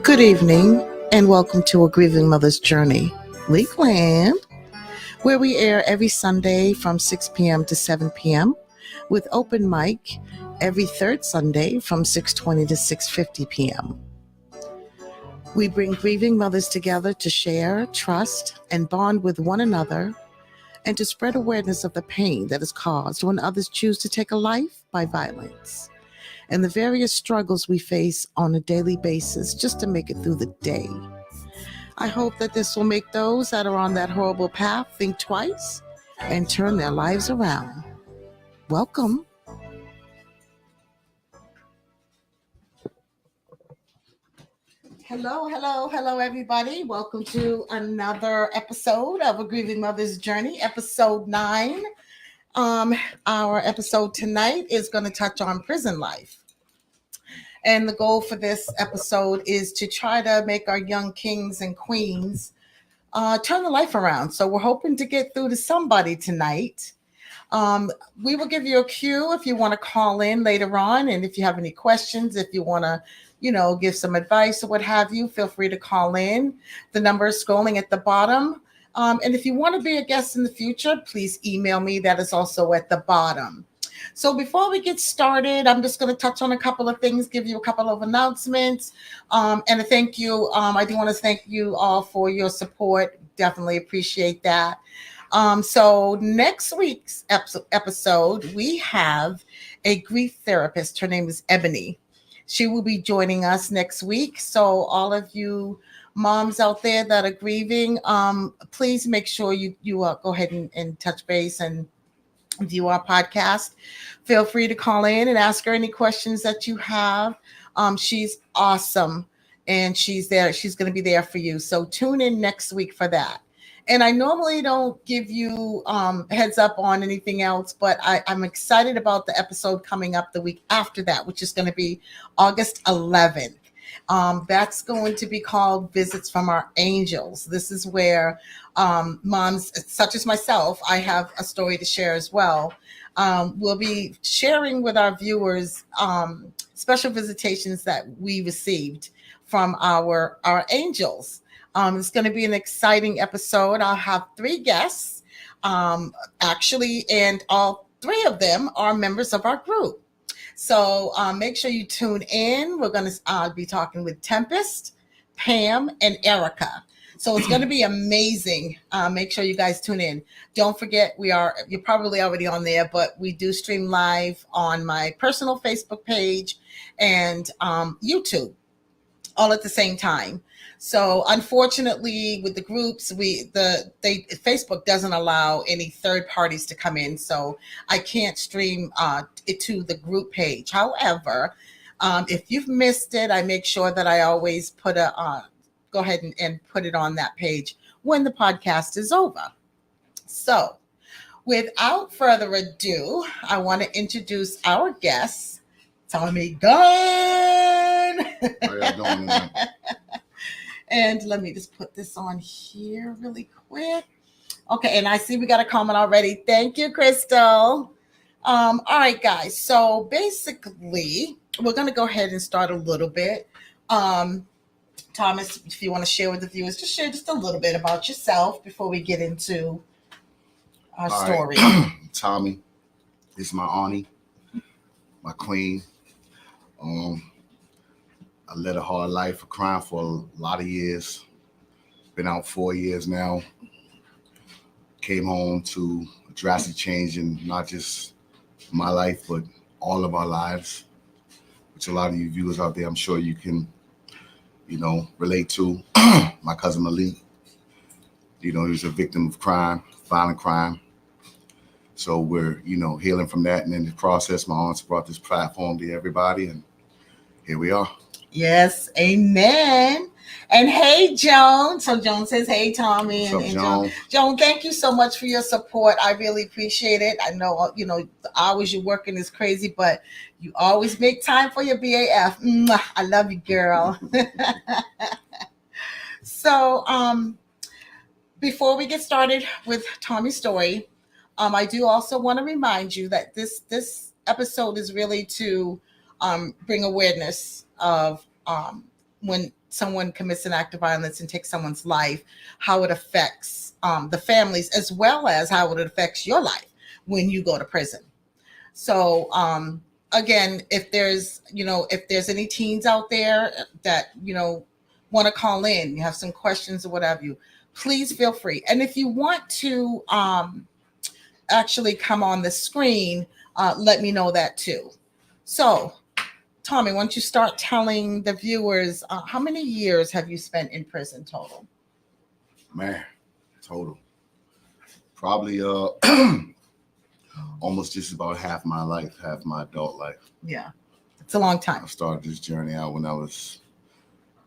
Good evening, and welcome to A Grieving Mother's Journey, Leakland, where we air every Sunday from 6 p.m. to 7 p.m. with open mic every third Sunday from 6:20 to 6:50 p.m. We bring grieving mothers together to share, trust, and bond with one another, and to spread awareness of the pain that is caused when others choose to take a life by violence, and the various struggles we face on a daily basis just to make it through the day. I hope that this will make those that are on that horrible path think twice and turn their lives around. Welcome. Hello, everybody. Welcome to another episode of A Grieving Mother's Journey, episode 9. Our episode tonight is going to touch on prison life. And the goal for this episode is to try to make our young kings and queens turn the life around. So we're hoping to get through to somebody tonight. We will give you a cue if you want to call in later on. And if you have any questions, if you want to, give some advice or what have you, feel free to call in. The number is scrolling at the bottom. And if you want to be a guest in the future, please email me. That is also at the bottom. So before we get started, I'm just going to touch on a couple of things, give you a couple of announcements, and a thank you. I do want to thank you all for your support. Definitely appreciate that. So next week's episode, we have a grief therapist. Her name is Ebony. She will be joining us next week. So all of you moms out there that are grieving, please make sure you go ahead and touch base and view our podcast. Feel free to call in and ask her any questions that you have. She's awesome, and she's there. She's going to be there for you. So tune in next week for that. And I normally don't give you heads up on anything else, but I'm excited about the episode coming up the week after that, which is going to be August 11th. That's going to be called Visits from Our Angels. This is where moms, such as myself, I have a story to share as well. We'll be sharing with our viewers special visitations that we received from our angels. It's going to be an exciting episode. I'll have 3 guests, actually, and all 3 of them are members of our group. So make sure you tune in. We're going to be talking with Tempest, Pam, and Erica. So it's going to be amazing. Make sure you guys tune in. Don't forget, you're probably already on there, but we do stream live on my personal Facebook page and YouTube all at the same time. So unfortunately, with the groups, Facebook doesn't allow any third parties to come in, so I can't stream it to the group page. However, if you've missed it, I make sure that I always put go ahead and put it on that page when the podcast is over. So without further ado, I want to introduce our guest, Tommy Gunn. How y'all doing tonight? And let me just put this on here really quick. Okay, and I see we got a comment already. Thank you, Crystal. All right, guys. So basically, we're going to go ahead and start a little bit. Thomas, if you want to share with the viewers, just share just a little bit about yourself before we get into our story. Right. Tommy, this is my auntie, my queen. I led a hard life of crime for a lot of years. Been out 4 years now. Came home to a drastic change in not just my life, but all of our lives, which a lot of you viewers out there, I'm sure you can, relate to. My cousin Malik, he was a victim of crime, violent crime. So we're, healing from that. And in the process, my aunts brought this platform to everybody, and here we are. Yes, amen. And hey, Joan. So Joan says, hey, Tommy. What's up, Joan? Joan, thank you so much for your support. I really appreciate it. I know, the hours you're working is crazy, but you always make time for your BAF. I love you, girl. So before we get started with Tommy's story, I do also want to remind you that this episode is really to bring awareness of when someone commits an act of violence and takes someone's life, how it affects the families, as well as how it affects your life when you go to prison. So again, if there's any teens out there that want to call in, you have some questions or whatever, please feel free. And if you want to actually come on the screen, let me know that too. So, Tommy, why don't you start telling the viewers how many years have you spent in prison total? Man, total. Probably almost just about half my life, half my adult life. Yeah, it's a long time. I started this journey out when I was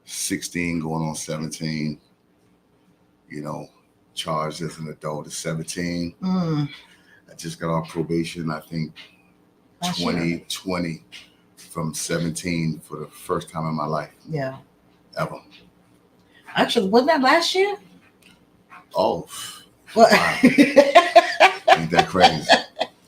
16, going on 17. Charged as an adult at 17. I just got off probation, I think 2020, from 17 for the first time in my life. Yeah. Ever. Actually, wasn't that last year? Oh. What? Wow. Ain't that crazy?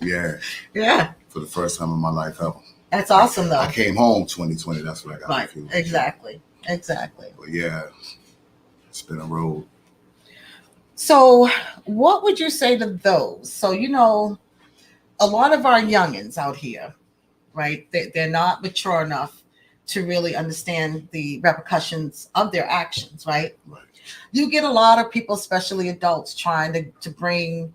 Yeah. Yeah. For the first time in my life ever. That's awesome, though. I came home 2020. That's what I got. Right. Exactly. But yeah, it's been a road. So what would you say to those? So, a lot of our youngins out here, right? They're not mature enough to really understand the repercussions of their actions, right? Right. You get a lot of people, especially adults, trying to bring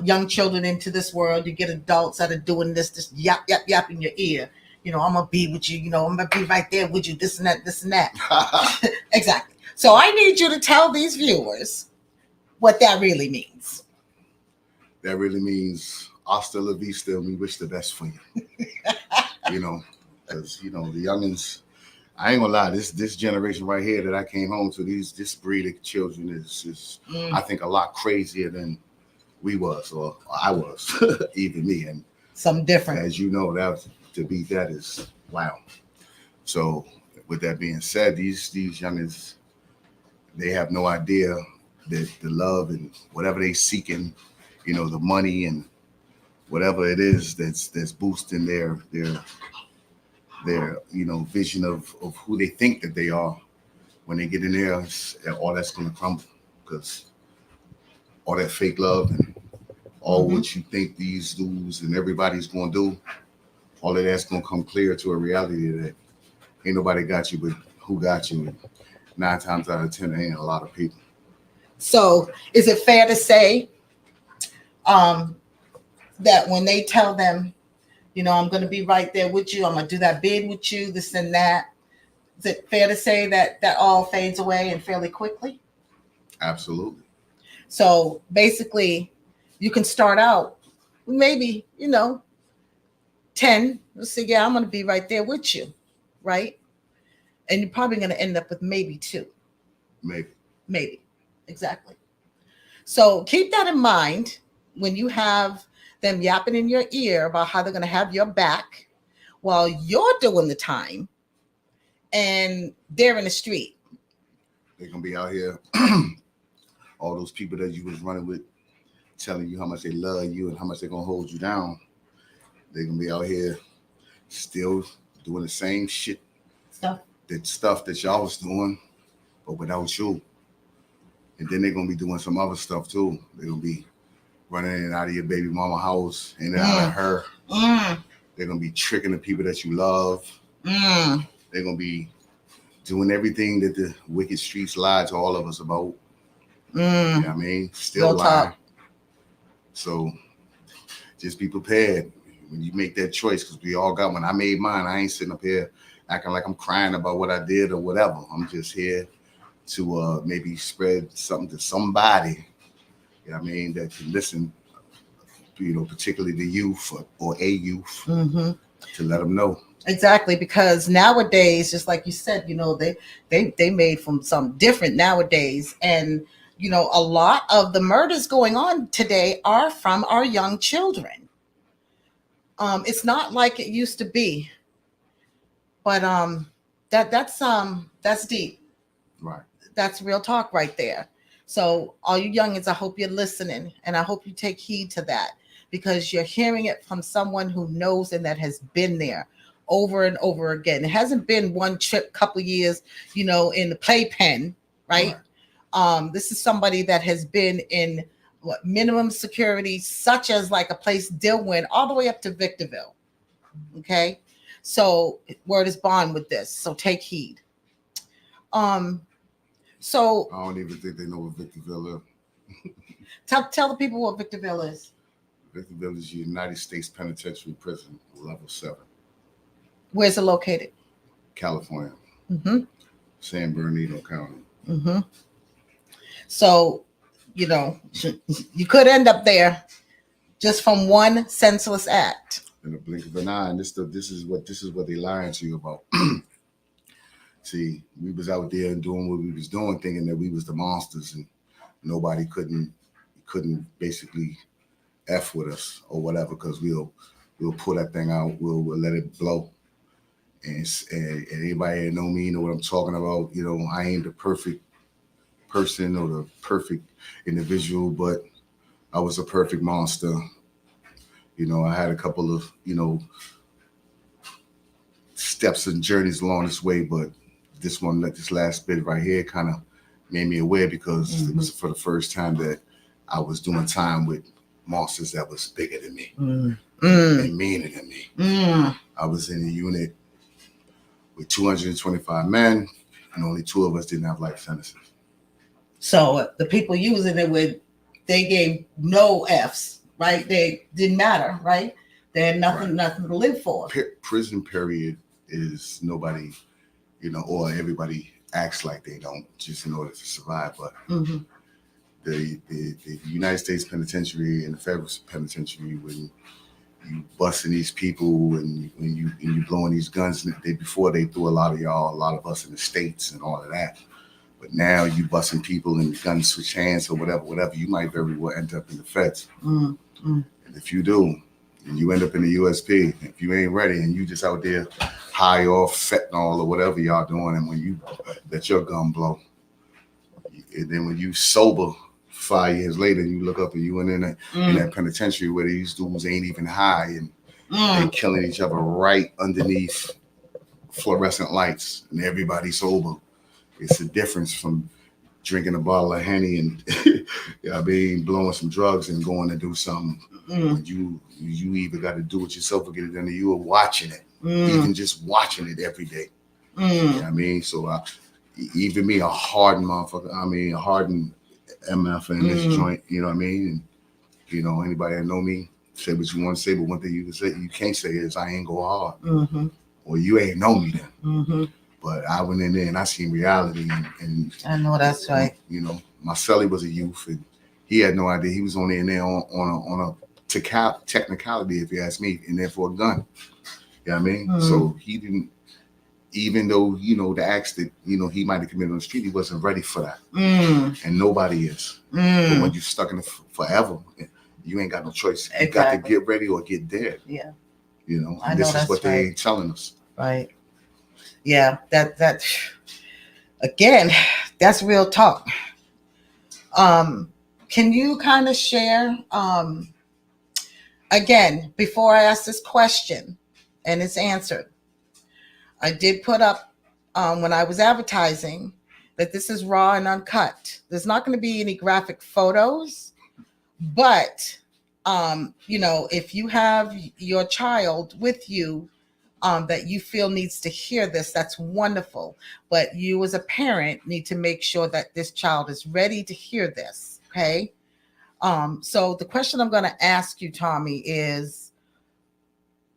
young children into this world. You get adults that are doing this yap, yap, yap in your ear. I'm going to be with you. I'm going to be right there with you, this and that. Exactly. So I need you to tell these viewers what that really means. That really means hasta la vista, and we wish the best for you. Because the youngins, I ain't gonna lie, this generation right here that I came home to, this breed of children is I think a lot crazier than we was, or I was, even me. And something different. As you know, to beat that is wow. So with that being said, these youngins, they have no idea that the love and whatever they seeking, the money and whatever it is that's boosting their vision of who they think that they are, when they get in there, all that's going to crumble, because all that fake love and all what you think these dudes and everybody's going to do, all of that's going to come clear to a reality that ain't nobody got you, but who got you? And 9 times out of 10, there ain't a lot of people. So is it fair to say that when they tell them, I'm going to be right there with you, I'm going to do that bid with you, this and that, is it fair to say that all fades away and fairly quickly? Absolutely. So basically, you can start out maybe, 10. Let's say, yeah, I'm going to be right there with you, right? And you're probably going to end up with maybe 2. Maybe. Exactly. So keep that in mind when you have them yapping in your ear about how they're going to have your back while you're doing the time and they're in the street. They're going to be out here, all those people that you was running with, telling you how much they love you and how much they're going to hold you down. They're going to be out here still doing the same shit, stuff that y'all was doing, but without you. And then they're going to be doing some other stuff too. They're going to be running in and out of your baby mama house, in and out of her. They're going to be tricking the people that you love. They're going to be doing everything that the wicked streets lied to all of us about. You know what I mean? Still lying. So just be prepared when you make that choice, because we all got, when I made mine, I ain't sitting up here acting like I'm crying about what I did or whatever. I'm just here to maybe spread something to somebody, that can listen, particularly the youth or a youth, to let them know. Exactly, because nowadays, just like you said, they made from something different nowadays. And, a lot of the murders going on today are from our young children. It's not like it used to be, but that's deep. Right. That's real talk right there. So all you youngins, I hope you're listening, and I hope you take heed to that, because you're hearing it from someone who knows and that has been there. over and over again. It hasn't been one trip, couple of years, in the playpen, right? This is somebody that has been in minimum security, such as like a place Dillwyn, all the way up to Victorville. Okay, so word is bond with this. So take heed. So I don't even think they know what Victorville is. tell the people what Victorville is. Victorville is United States Penitentiary Prison, level 7. Where's it located? California. Mm-hmm. San Bernardino County. Mm-hmm. So, you could end up there just from one senseless act. In the blink of an eye, and this is what they lying to you about. See, we was out there and doing what we was doing, thinking that we was the monsters, and nobody couldn't basically F with us or whatever, because we'll pull that thing out, we'll let it blow. And anybody that know me know what I'm talking about. I ain't the perfect person or the perfect individual, but I was a perfect monster. I had a couple of, steps and journeys along this way, but this last bit right here kind of made me aware, because it was for the first time that I was doing time with monsters that was bigger than me and meaner than me. I was in a unit with 225 men, and only 2 of us didn't have life sentences. So the people using it they gave no Fs, right? They didn't matter, right? They had nothing to live for. Prison period is nobody, or everybody acts like they don't, just in order to survive. But the United States Penitentiary and the federal penitentiary, when you busting these people and when you blowing these guns, before they threw a lot of us in the States and all of that. But now you busting people and guns switch hands or whatever, you might very well end up in the feds. And if you do, and you end up in the USP, if you ain't ready and you just out there high off fentanyl or whatever y'all doing, and when you let your gun blow, and then when you sober 5 years later, you look up and you in that penitentiary where these dudes ain't even high and they killing each other right underneath fluorescent lights, and everybody's sober. It's a difference from drinking a bottle of Henny and blowing some drugs and going to do something. You either got to do it yourself or get it done, you are watching it. Even just watching it every day. You know what I mean? So even me, a hardened motherfucker, a hardened MF in this joint, you know what I mean? And anybody that know me, say what you want to say, but one thing you can't say is I ain't go hard. Or you ain't know me then. But I went in there and I seen reality, and I know that's right. My cellie was a youth, and he had no idea. He was only in there on a technicality, if you ask me, in there for a gun. You know what I mean? So he didn't, even though, the acts that, he might have committed on the street, he wasn't ready for that. And nobody is. But when you're stuck in it forever, you ain't got no choice. You got to get ready or get dead. Yeah. And this is what they ain't telling us. Right. Yeah, that again, that's real talk. Can you kind of share, again, before I ask this question and it's answered, I did put up when I was advertising that this is raw and uncut. There's not going to be any graphic photos, but if you have your child with you that you feel needs to hear this, that's wonderful. But you as a parent need to make sure that this child is ready to hear this, okay? So the question I'm going to ask you, Tommy, is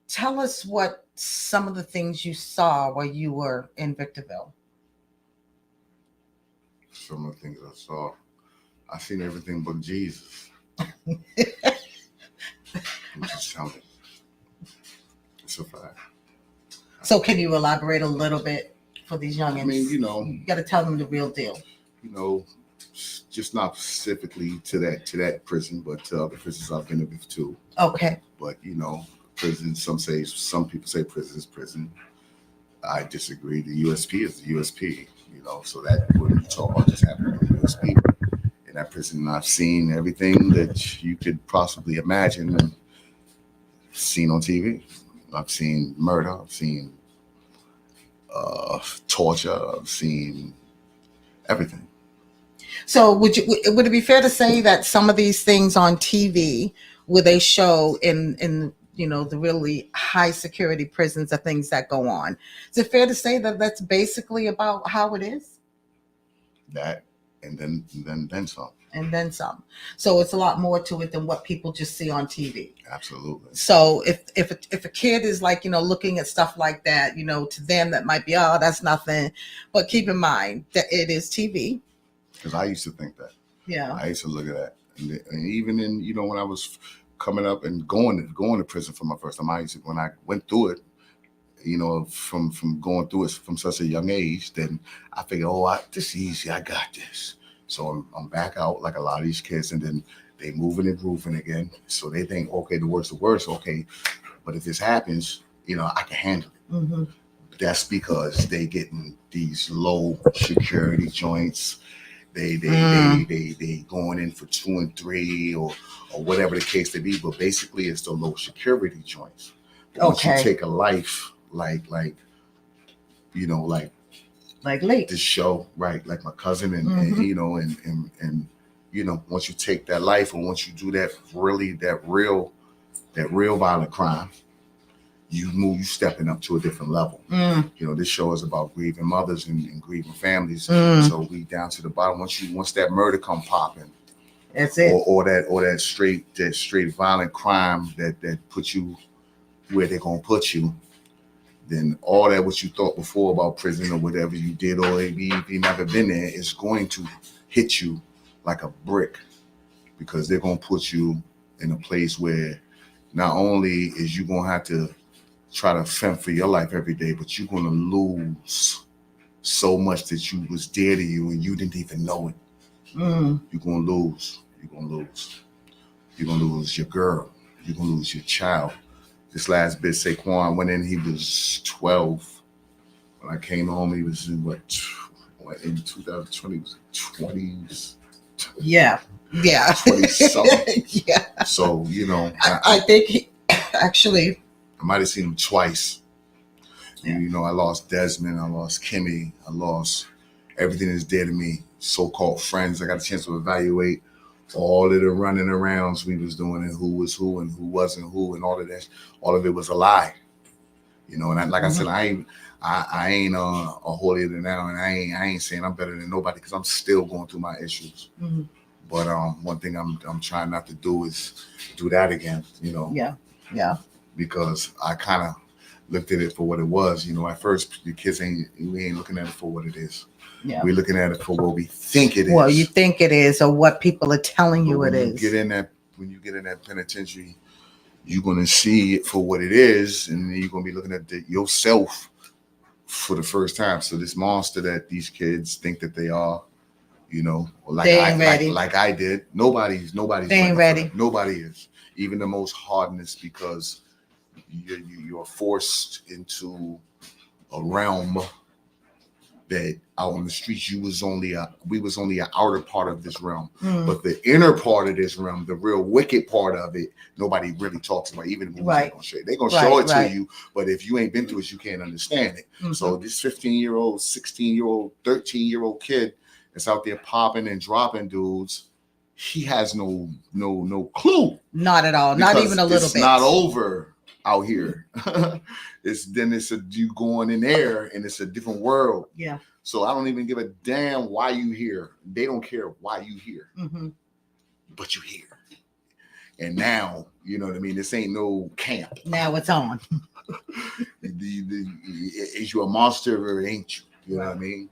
tell us what some of the things you saw while you were in Victorville. Some of the things I saw, I seen everything but Jesus. I'm just telling you. It's a fact. So can you elaborate a little bit for these youngins? You got to tell them the real deal. Just not specifically to that prison, but to other prisons I've been in too. Okay. But prison, some people say prison is prison. I disagree. The USP is the USP. So that wouldn't talk about just happening in the USP. In that prison, I've seen everything that you could possibly imagine and seen on TV. I've seen murder. I've seen torture. I've seen everything. So would it be fair to say that some of these things on TV where they show in the really high security prisons are things that go on? Is it fair to say that that's basically about how it is? That and then some. And then some. So it's a lot more to it than what people just see on TV. Absolutely. So if a kid is like, looking at stuff like that, to them that might be, oh, that's nothing. But keep in mind that it is TV. Because I used to think that. Yeah. I used to look at that. And even in, when I was coming up and going to prison for my first time, when I went through it, from going through it from such a young age, then I figured, this is easy. I got this. So I'm back out like a lot of these kids, and then they moving and grooving again. So they think, okay, the worst, okay. But if this happens, I can handle it. Mm-hmm. That's because they getting these low security joints. They going in for 2 and 3 or whatever the case may be. But basically, it's the low security joints. But once you take a life like Late this show, right? Like my cousin and once you take that life, and once you do that real violent crime, you stepping up to a different level. This show is about grieving mothers and grieving families. So we down to the bottom. Once that murder come popping, that's it. Or that straight violent crime that puts you where they're gonna put you, then all that what you thought before about prison or whatever you did, or if you never been there, is going to hit you like a brick, because they're gonna put you in a place where not only is you gonna have to try to fend for your life every day, but you're gonna lose so much that you was dear to you and you didn't even know it. You're gonna lose. You're gonna lose your girl. You're gonna lose your child. This last bit, Saquon went in, he was 12. When I came home, he was in in 2020, he was 20s. Yeah. 20 something. Yeah. So, I think he actually, I might have seen him twice. Yeah. I lost Desmond, I lost Kimmy, I lost everything that's dear to me, so-called friends. I got a chance to evaluate all of the running arounds we was doing and who was who and who wasn't who, and all of that. All of it was a lie. And I said, I ain't a holier than thou, and I ain't saying I'm better than nobody, because I'm still going through my issues. Mm-hmm. But one thing I'm trying not to do is do that again. Yeah. Because I kind of looked at it for what it was. At first the kids we ain't looking at it for what it is. Yeah. We're looking at it for what we think it is. Well, you think it is, or what people are telling you it is. When you get in that penitentiary, you're gonna see it for what it is, and then you're gonna be looking at yourself for the first time. So this monster that these kids think that they are, they ain't ready. Like I did. Nobody's they ain't ready. Nobody is. Even the most hardness, because you're forced into a realm that out on the streets we was only an outer part of this realm. But the inner part of this realm, the real wicked part of it, nobody really talks about. Even the movies they're gonna show it to you, but if you ain't been through it, you can't understand it. So this 15-year-old, 16-year-old, 13-year-old kid that's out there popping and dropping dudes, he has no clue. Not at all. Not even a little bit. It's not over out here. It's you going in there, and it's a different world. Yeah. So I don't even give a damn why you here. They don't care why you here. But you here. And now, you know what I mean? This ain't no camp. Now it's on. Is you a monster or ain't you? You know what I mean?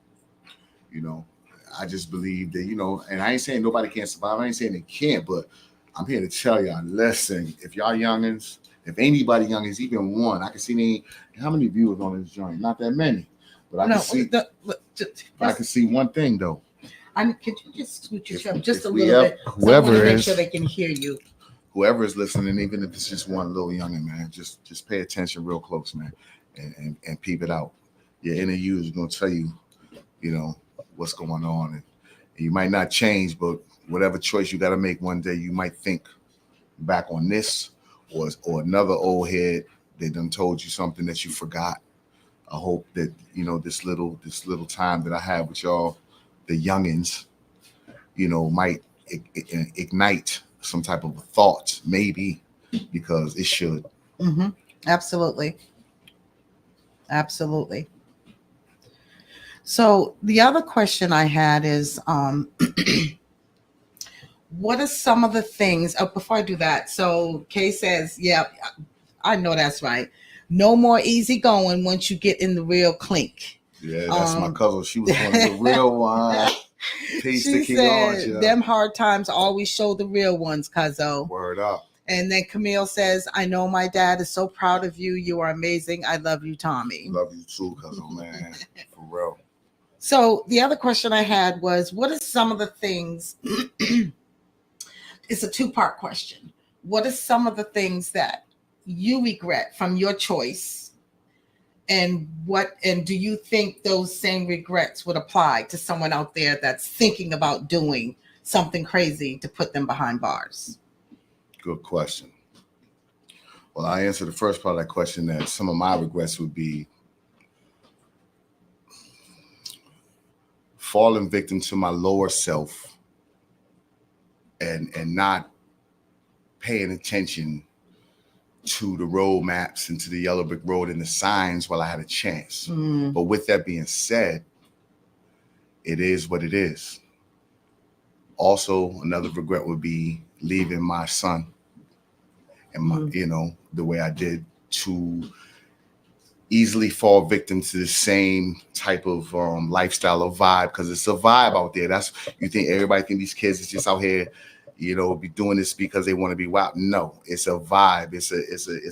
I just believe that, and I ain't saying nobody can't survive. I ain't saying they can't, but I'm here to tell y'all, listen, if y'all youngins, if anybody youngins, even one, I can see how many viewers on this joint? Not that many. But I can see one thing though. Could you just scoot yourself just a little bit? Whoever so make sure they can hear you. Whoever is listening, even if it's just one little youngin, man, just pay attention real close, man, and peep it out. Your inner you is gonna tell you, what's going on, and you might not change, but whatever choice you got to make one day, you might think back on this or another old head they done told you something that you forgot. I hope that, you know, this little time that I have with y'all, the youngins, you know, might ignite some type of thought, maybe, because it should. Mm-hmm. Absolutely. Absolutely. So the other question I had is, what are some of the things? Oh, before I do that, so Kay says, "Yeah, I know that's right. No more easy going once you get in the real clink." Yeah, that's my cousin. She was one of the real ones. Peace to She King said, Orange. "Them hard times always show the real ones, Cuzzo." Word up. And then Camille says, "I know my dad is so proud of you. You are amazing. I love you, Tommy." Love you too, cousin, man. For real. So the other question I had was, what are some of the things? It's a two-part question. What are some of the things that you regret from your choice? And do you think those same regrets would apply to someone out there that's thinking about doing something crazy to put them behind bars? Good question. Well, I answer the first part of that question that some of my regrets would be falling victim to my lower self and not paying attention to the road maps and to the yellow brick road and the signs while I had a chance. But with that being said, it is what it is. Also, another regret would be leaving my son and my, you know, the way I did, to easily fall victim to the same type of lifestyle or vibe, because it's a vibe out there. That's, you think everybody think these kids is just out here, you know, be doing this because they want to be wild. No, it's a vibe. It's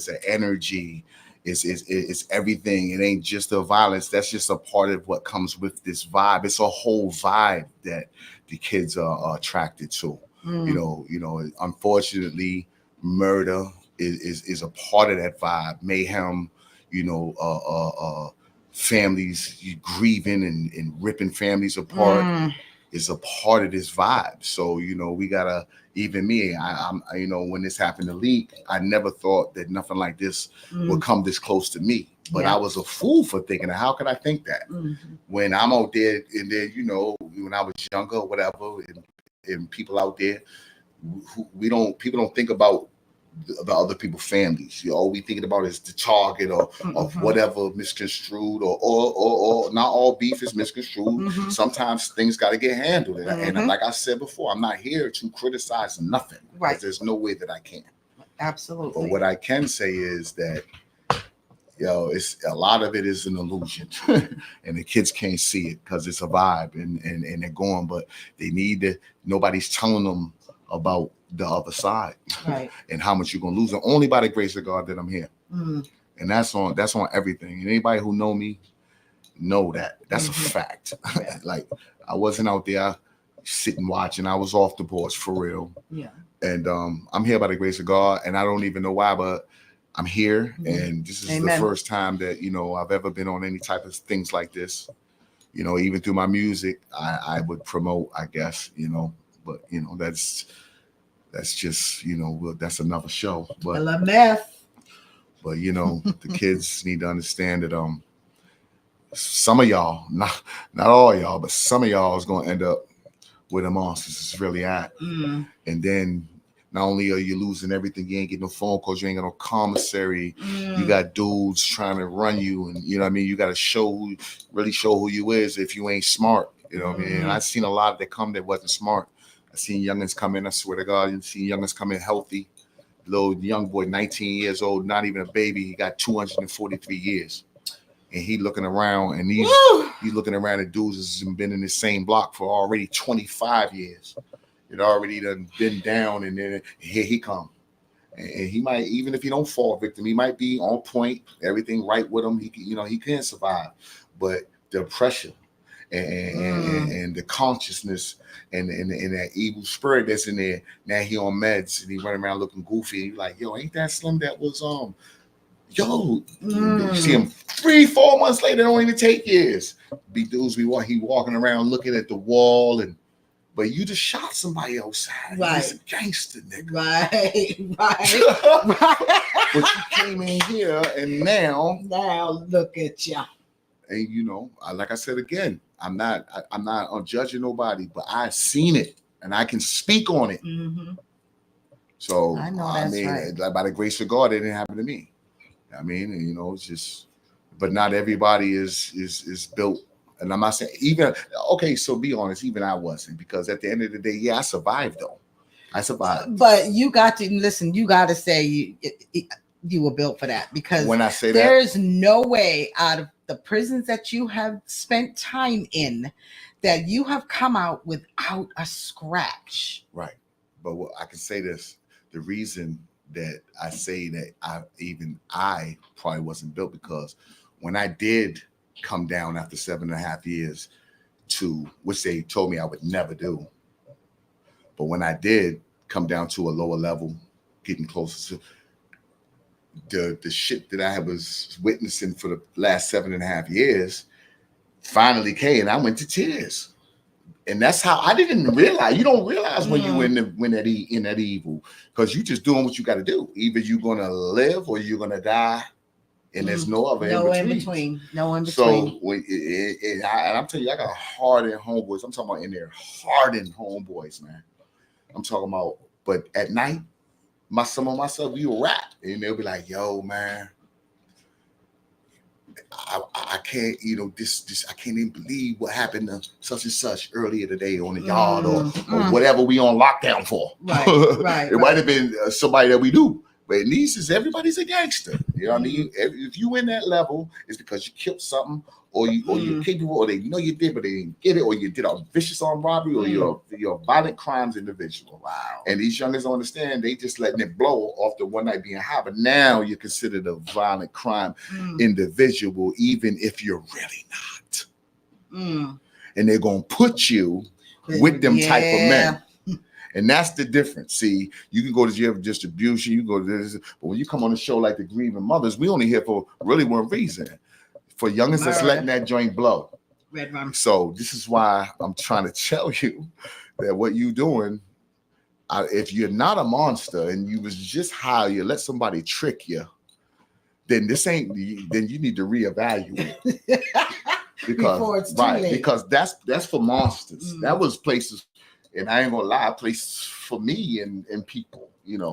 an energy. It's everything. It ain't just the violence. That's just a part of what comes with this vibe. It's a whole vibe that the kids are attracted to. You know. Unfortunately, murder is a part of that vibe. Mayhem. You know, families grieving and ripping families apart is a part of this vibe. So, you know, we gotta, even me, I'm you know, when this happened to Leak, I never thought that nothing like this would come this close to me. But I was a fool for thinking that. How could I think that? When I'm out there, and then, you know, when I was younger or whatever, and people out there, people don't think about the other people's families. You know, all we thinking about is the target or of whatever misconstrued, or not all beef is misconstrued. Sometimes things got to get handled. And like I said before, I'm not here to criticize nothing. Right. There's no way that I can. Absolutely. But what I can say is that, it's a lot of it is an illusion, and the kids can't see it because it's a vibe, and they're going, but they need to. Nobody's telling them about the other side, right? And how much you're gonna lose. And only by the grace of God that I'm here, and that's on everything. And anybody who know me know that that's a fact. Like, I wasn't out there sitting watching. I was off the boards for real. Yeah. And I'm here by the grace of God, and I don't even know why, but I'm here, and this is the first time that, you know, I've ever been on any type of things like this. You know, even through my music, I would promote, I guess, you know, but you know, that's just, you know, that's another show. But I love meth. But you know, the kids need to understand that some of y'all, not all y'all, but some of y'all is gonna end up where the monsters is really at. And then not only are you losing everything, you ain't getting no phone calls, you ain't got no commissary. You got dudes trying to run you, and you know what I mean, you got to really show who you is if you ain't smart. You know what I mean? And I've seen a lot that come that wasn't smart. I seen youngins come in, I swear to God, you see youngins come in healthy. Little young boy, 19 years old, not even a baby, he got 243 years. And he looking around, and he's looking around at dudes that's been in the same block for already 25 years. It already done been down, and then here he come. And he might, even if he don't fall victim, he might be on point, everything right with him. He can survive. But the pressure and the consciousness and that evil spirit that's in there, now he on meds and he running around looking goofy. And you're like, yo, ain't that Slim that was you see him 3-4 months later, don't even take years. Be dudes he walking around looking at the wall, but you just shot somebody outside. Right. He's a gangster, nigga. Right. But you came in here and now look at you. And like I said again, I'm not judging nobody, but I've seen it and I can speak on it. Mm-hmm. So I know that's right. Like by the grace of God, it didn't happen to me. I mean, it's just, but not everybody is built. And I'm not saying so be honest, even I wasn't, because at the end of the day, yeah, I survived though. I survived. But you got to listen, you got to say you were built for that, because when I say there's no way out of the prisons that you have spent time in that you have come out without a scratch. Right. But I can say this, the reason that I say that I probably wasn't built, because when I did come down after 7.5 years to which they told me I would never do, but when I did come down to a lower level, getting closer to the shit that I was witnessing for the last 7.5 years, finally came, and I went to tears. And that's how I didn't realize. You don't realize when you in that evil, because you just doing what you got to do. Either you're gonna live or you're gonna die, and there's no other in between. No in between. So and I'm telling you, I got hardened homeboys. I'm talking about in there hardened homeboys, man. I'm talking about. But at night, myself, we will rap, and they'll be like, "Yo, man, I can't, this I can't even believe what happened to such and such earlier today on the yard or whatever we on lockdown for." Right. It might have been somebody that we knew, but at least everybody's a gangster. You know what I mean? If you in that level, it's because you killed something, or you're capable, or they know you did, but they didn't get it, or you did a vicious armed robbery, or you're a violent crimes individual. Wow. And these youngers don't understand. They just letting it blow off the one night being high, but now you're considered a violent crime individual, even if you're really not. And they're gonna put you with them type of men. And that's the difference. See, you can go to jail for distribution, you go to this, but when you come on a show like the Grieving Mothers, we only here for really one reason. For youngins that's letting that joint blow. Red rum. So this is why I'm trying to tell you that what you doing, if you're not a monster and you was just high, you let somebody trick you, then then you need to reevaluate. Because before it's too late. Because that's for monsters. That was places, and I ain't gonna lie, places for me and people, Yeah.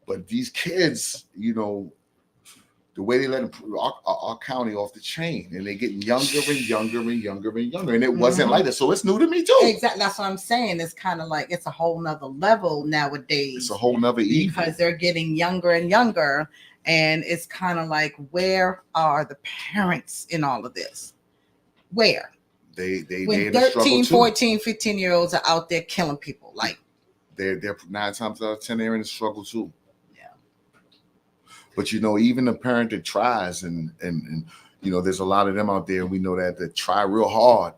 But these kids, the way they let them our county off the chain, and they getting younger and younger and younger and younger, and it wasn't like that. So it's new to me too. Exactly, that's what I'm saying. It's kind of like it's a whole nother level nowadays. It's a whole nother evil because they're getting younger and younger, and it's kind of like, where are the parents in all of this? Where? They when 13, 14, 15-year-olds are out there killing people, like they're 9 times out of 10 they're in a struggle too. But even the parent that tries and there's a lot of them out there. We know that try real hard.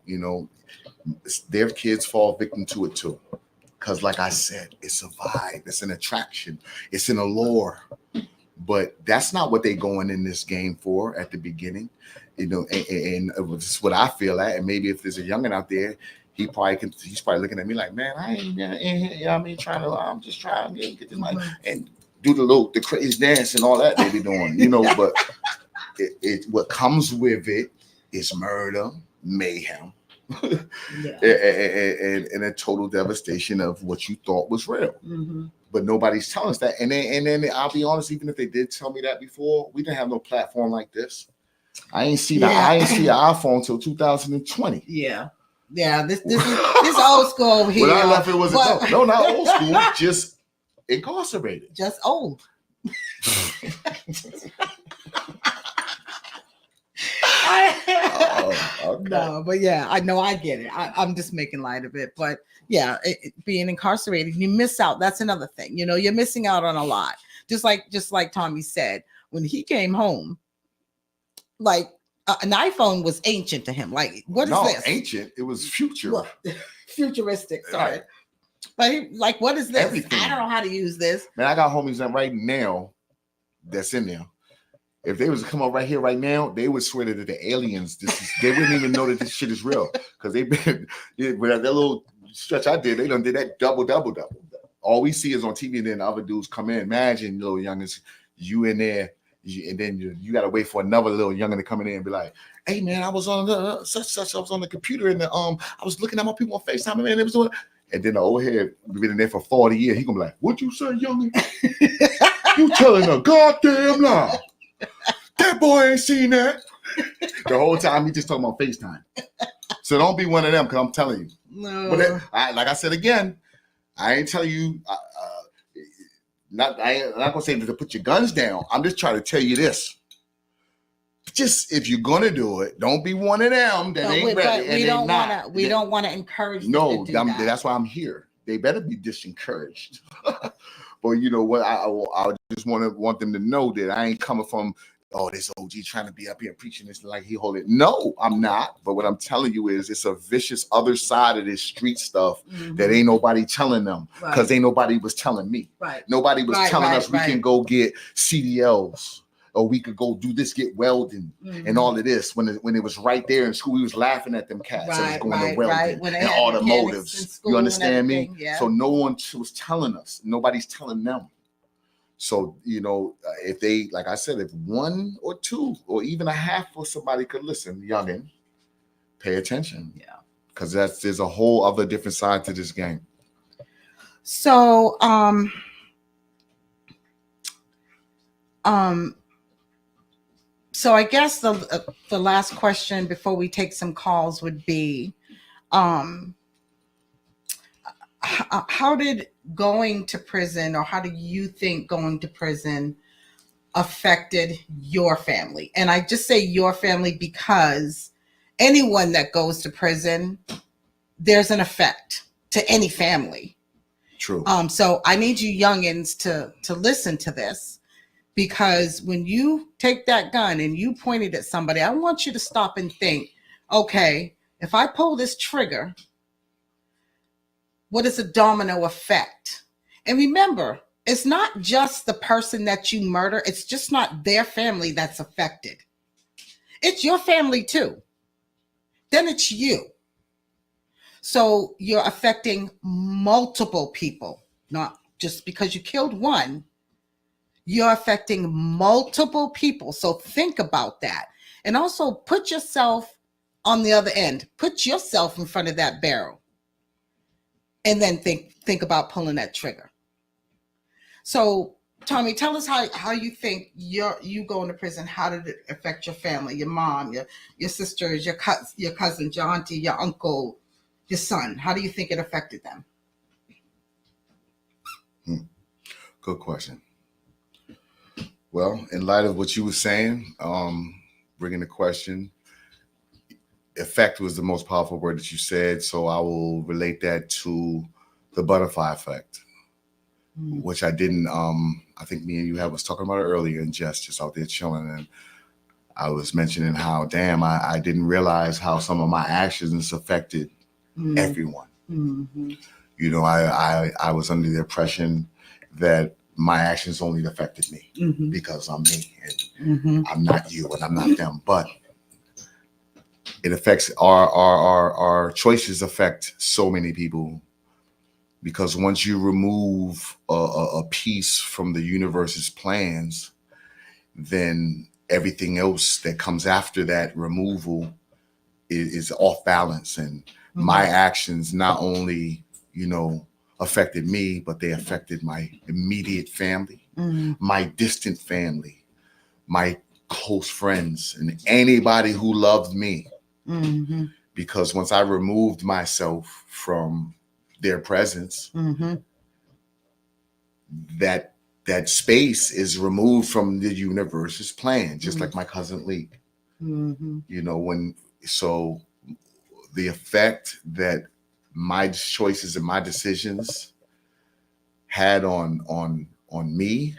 Their kids fall victim to it too. Because like I said, it's a vibe, it's an attraction, it's an allure. But that's not what they going in this game for at the beginning. And this is what I feel at. And maybe if there's a youngin out there, he's probably looking at me like, man, I ain't in here. I'm just trying to get this money and do the crazy dance and all that they be doing, but what comes with it is murder, mayhem, and a total devastation of what you thought was real. But nobody's telling us that. And then I'll be honest, even if they did tell me that before, we didn't have no platform like this. I ain't see an iPhone till 2020. Yeah. This old school over here. When I left, it was no, not old school, just incarcerated. Just old. Okay. No, but yeah, I know, I get it. I'm just making light of it, but yeah, being incarcerated, you miss out. That's another thing. You're missing out on a lot. Just like Tommy said, when he came home, like an iPhone was ancient to him. Like, what is this? Ancient. It was future. Well, futuristic. Sorry. Right. But he, like, what is this? Everything. I don't know how to use this. Man, I got homies that right now that's in there. If they was to come up right here right now, they would swear that the aliens. They wouldn't even know that this shit is real because they've been with that little stretch I did. They done did that double. All we see is on TV, and then the other dudes come in. Imagine, little youngins, you in there, and then you got to wait for another little youngin to come in there and be like, "Hey man, I was on the such I was on the computer and I was looking at my people on FaceTime, man, it was doing." And then the old head been in there for 40 years. He gonna be like, "What you say, youngin? You telling a goddamn lie? That boy ain't seen that." The whole time he just talking about FaceTime. So don't be one of them, because I'm telling you. No. But like I said again, I ain't telling you. I'm not gonna say to put your guns down. I'm just trying to tell you this. Just if you're gonna do it, don't be one of them that ain't ready. We don't want to. We don't want to encourage. No, that's why I'm here. They better be disencouraged. But you know what? I just want them to know that I ain't coming from, oh, this OG trying to be up here preaching this like he hold it. No, I'm not. But what I'm telling you is it's a vicious other side of this street stuff that ain't nobody telling them, because ain't nobody was telling me. Right. Nobody was telling us we can go get CDLs or we could go do this, get welding and all of this. When it was right there in school, we was laughing at them cats that was going to welding and automotives. You understand me? Yeah. So no one was telling us. Nobody's telling them. So, you know, if they, like I said, if one or two or even a half of somebody could listen, youngin, pay attention. Yeah. Because there's a whole other different side to this game. So, so I guess the last question before we take some calls would be, how did going to prison, or how do you think going to prison affected your family? And I just say your family because anyone that goes to prison, there's an effect to any family. True. So I need you youngins to listen to this, because when you take that gun and you point it at somebody, I want you to stop and think, okay, if I pull this trigger, what is a domino effect? And remember, it's not just the person that you murder. It's just not their family that's affected. It's your family too. Then it's you. So you're affecting multiple people, not just because you killed one. You're affecting multiple people. So think about that. And also put yourself on the other end. Put yourself in front of that barrel. And then think about pulling that trigger. So, Tommy, tell us how you think you going to prison. How did it affect your family, your mom, your sisters, your cousins, your auntie, your uncle, your son? How do you think it affected them? Good question. Well, in light of what you were saying, bringing the question, effect was the most powerful word that you said. So I will relate that to the butterfly effect, which I didn't, I think me and you was talking about it earlier in just out there chilling. And I was mentioning how, damn, I didn't realize how some of my actions affected everyone. Mm-hmm. You know, I was under the impression that my actions only affected me because I'm me and I'm not you and I'm not them. But it affects our choices affect so many people, because once you remove a piece from the universe's plans, then everything else that comes after that removal is off balance. And my actions not only, you know, affected me, but they affected my immediate family, my distant family, my close friends, and anybody who loved me. Because once I removed myself from their presence, that space is removed from the universe's plan, just like my cousin Lee. You know, so the effect that my choices and my decisions had on me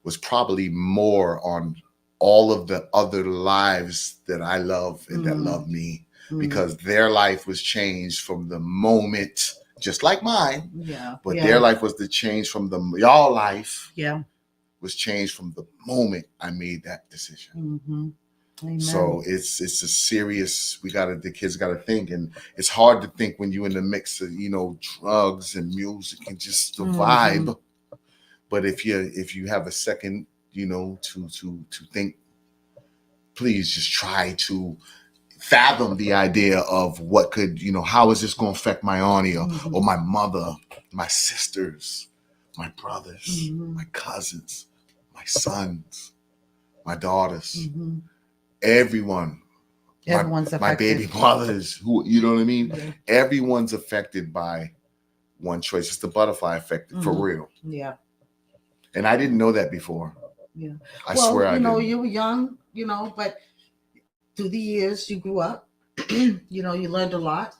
was probably more on all of the other lives that I love and that love me, because their life was changed from the moment, just like mine. But their life was the change from y'all life. Was changed from the moment I made that decision. Amen. So it's a serious. The kids got to think, and it's hard to think when you're in the mix of, you know, drugs and music and just the vibe. But if you have a second, to think, please just try to fathom the idea of what could, how is this going to affect my auntie or my mother, my sisters, my brothers, my cousins, my sons, my daughters, everyone. Everyone's my affected. baby mothers, who, you know what I mean? Yeah. Everyone's affected by one choice. It's the butterfly effect for real. Yeah. And I didn't know that before. Yeah. I swear I didn't. You were young, but through the years you grew up, you learned a lot.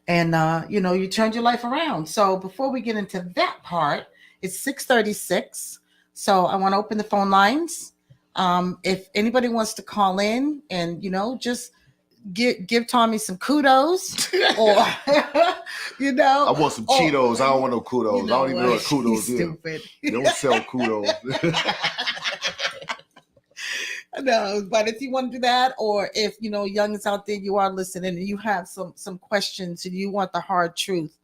And you turned your life around. So before we get into that part, it's 6:36. So I want to open the phone lines. If anybody wants to call in and just give Tommy some kudos, or I want some Cheetos. I don't want no kudos. I don't even know what kudos is. Stupid. They don't sell kudos. No, but if you want to do that, or if youngins out there, you are listening and you have some questions and you want the hard truth,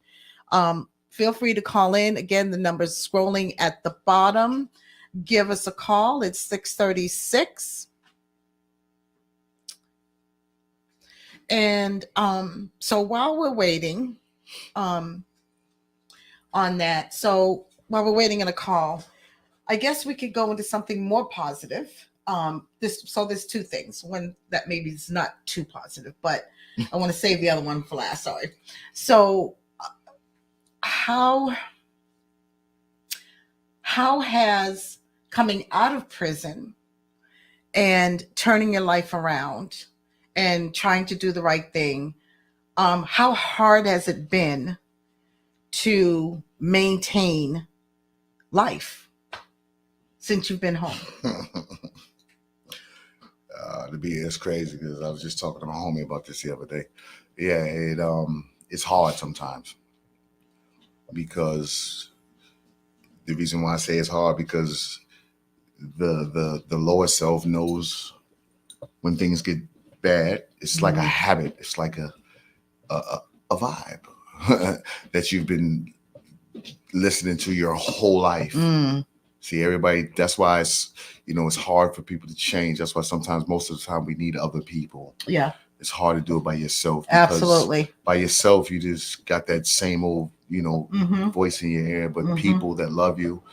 feel free to call in. Again, the number's scrolling at the bottom. Give us a call. It's 6:36. And so while we're waiting on that, while we're waiting on a call, I guess we could go into something more positive. There's two things. One that maybe is not too positive, but I want to save the other one for last. Sorry. So how has coming out of prison and turning your life around and trying to do the right thing, how hard has it been to maintain life since you've been home? It's crazy because I was just talking to my homie about this the other day. Yeah, it's hard sometimes, because the reason why I say it's hard, because the lower self knows when things get bad. It's like a habit. It's like a vibe that you've been listening to your whole life. See, everybody, that's why it's hard for people to change. That's why sometimes, most of the time, we need other people. Yeah. It's hard to do it by yourself. Absolutely. By yourself, you just got that same old, voice in your ear, but people that love you.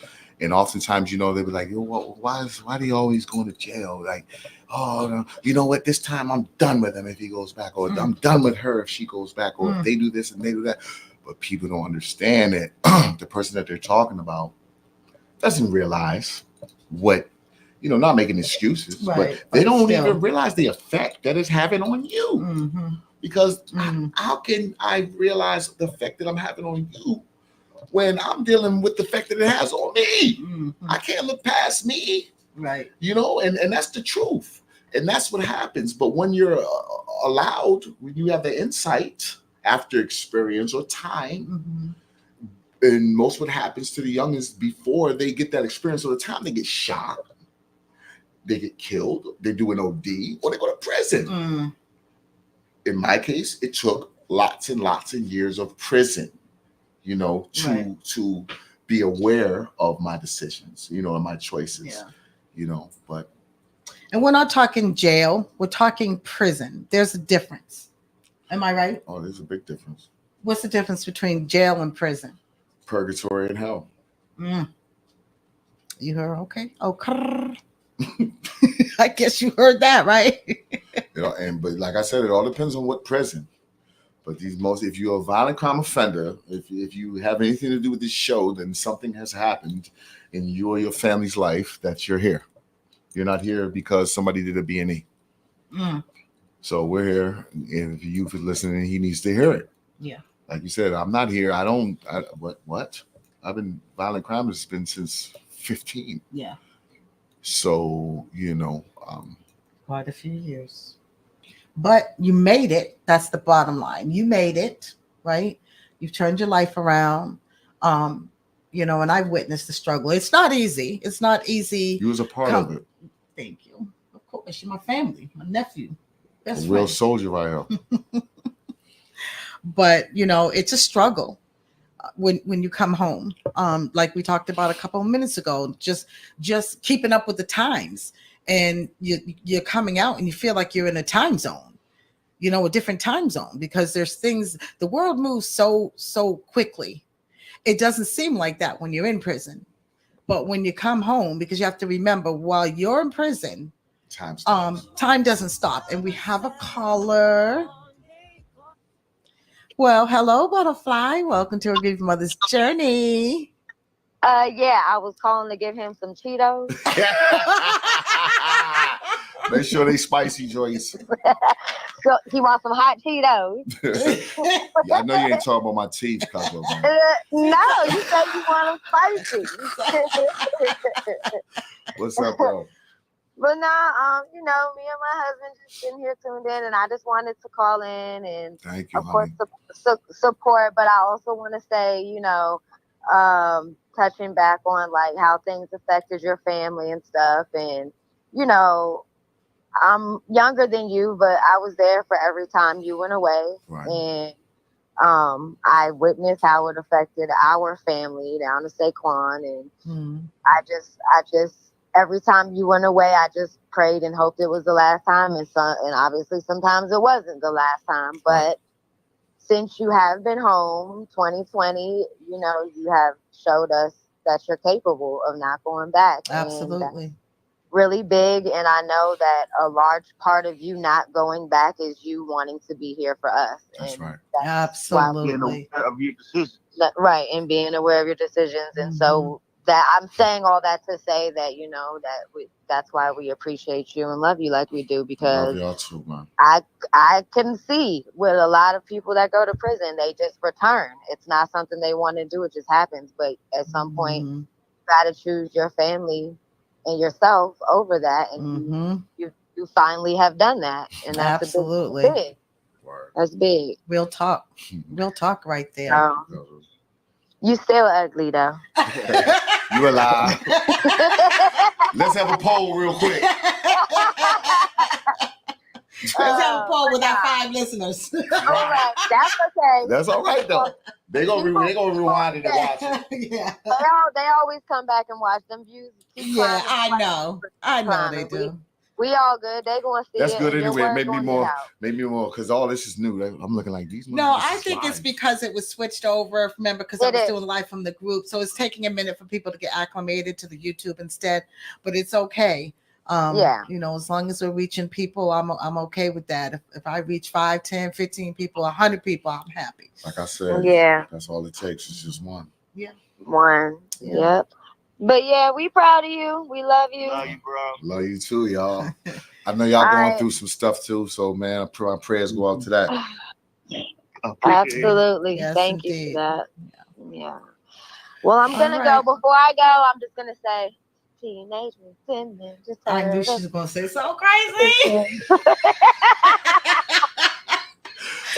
And oftentimes, they'll be like, why do you always go to jail? Like, oh, you know what? This time I'm done with him if he goes back, or I'm done with her if she goes back, or if they do this and they do that. But people don't understand that the person that they're talking about doesn't realize what, not making excuses, right, but they don't even realize the effect that it's having on you. Because how can I realize the effect that I'm having on you when I'm dealing with the effect that it has on me? I can't look past me. Right. And that's the truth. And that's what happens. But when you're allowed, when you have the insight after experience or time, and most what happens to the youngest before they get that experience, or the time they get shot, they get killed, they do an OD, or they go to prison. In my case, it took lots and lots of years of prison, to be aware of my decisions, and my choices, but. And we're not talking jail, we're talking prison. There's a difference. Am I right? Oh, there's a big difference. What's the difference between jail and prison? Purgatory and hell. You heard? Okay. Oh, I guess you heard that, right? But like I said, it all depends on what prison. But if you're a violent crime offender, if you have anything to do with this show, then something has happened in you or your family's life that you're here. You're not here because somebody did a B&E. So we're here. If youth is listening, he needs to hear it. Yeah. Like you said, I'm not here. What? I've been violent crime has been since 15. Yeah. So, quite a few years. But you made it. That's the bottom line. You made it, right? You've turned your life around. And I've witnessed the struggle. It's not easy. It's not easy. You was a part of it. Thank you. Of course, you're my family, my nephew. Best a real friend. Soldier right here. But, it's a struggle. when you come home. Like we talked about a couple of minutes ago, just keeping up with the times, and you're coming out and you feel like you're in a time zone, a different time zone, because there's things, the world moves so quickly. It doesn't seem like that when you're in prison, but when you come home, because you have to remember, while you're in prison, time doesn't stop. And we have a caller. Well, hello, Butterfly. Welcome to A Grieving Mother's Journey. Yeah, I was calling to give him some Cheetos. Make sure they spicy, Joyce. So he wants some hot Cheetos. I know you ain't talking about my teeth, Cuzzo, man. No, you said you want them spicy. What's up, bro? But no, me and my husband just sitting here tuned in, and I just wanted to call in and, Thank you, of course, honey. support. But I also want to say, touching back on like how things affected your family and stuff, and I'm younger than you, but I was there for every time you went away, Right. and I witnessed how it affected our family down to Saquon, and I just every time you went away, I just prayed and hoped it was the last time, and obviously sometimes it wasn't the last time, but since you have been home, 2020, you have showed us that you're capable of not going back. Absolutely. And that's really big, and I know that a large part of you not going back is you wanting to be here for us. That's right. Absolutely. Of your decisions. Right, and being aware of your decisions. And so that I'm saying all that to say that, that's why we appreciate you and love you like we do, because Love y'all too, man. I can see with a lot of people that go to prison, they just return. It's not something they want to do. It just happens. But at some point, you got to choose your family and yourself over that. And you finally have done that. And that's absolutely big. That's big. Real talk right there. You still ugly though. You alive. Let's have a poll real quick. Let's have a poll with our 5 listeners. All right, that's okay. That's all right though. They gonna rewind it and watch it. Yeah. They always come back and watch them views. Yeah, I know they do. We all good. They gonna see That's it. good anyway. Maybe more, because all this is new. I'm looking like these. No, I think it's because it was switched over. Remember, because I was doing live from the group, so it's taking a minute for people to get acclimated to the YouTube instead. But it's okay. As long as we're reaching people, I'm okay with that. If I reach 5, 10, 15 people, 100 people, I'm happy. Like I said, that's all it takes. It's just one. Yeah. One. Yeah. Yep. But yeah, we proud of you. We love you. Love you, bro. Love you too, y'all. I know y'all going through some stuff too. So man, my prayers go out to that. Absolutely. Yes, Thank indeed. you for that. Yeah. Well, I'm gonna go. Before I go, I'm just gonna say, teenage women. I knew she was gonna say so crazy.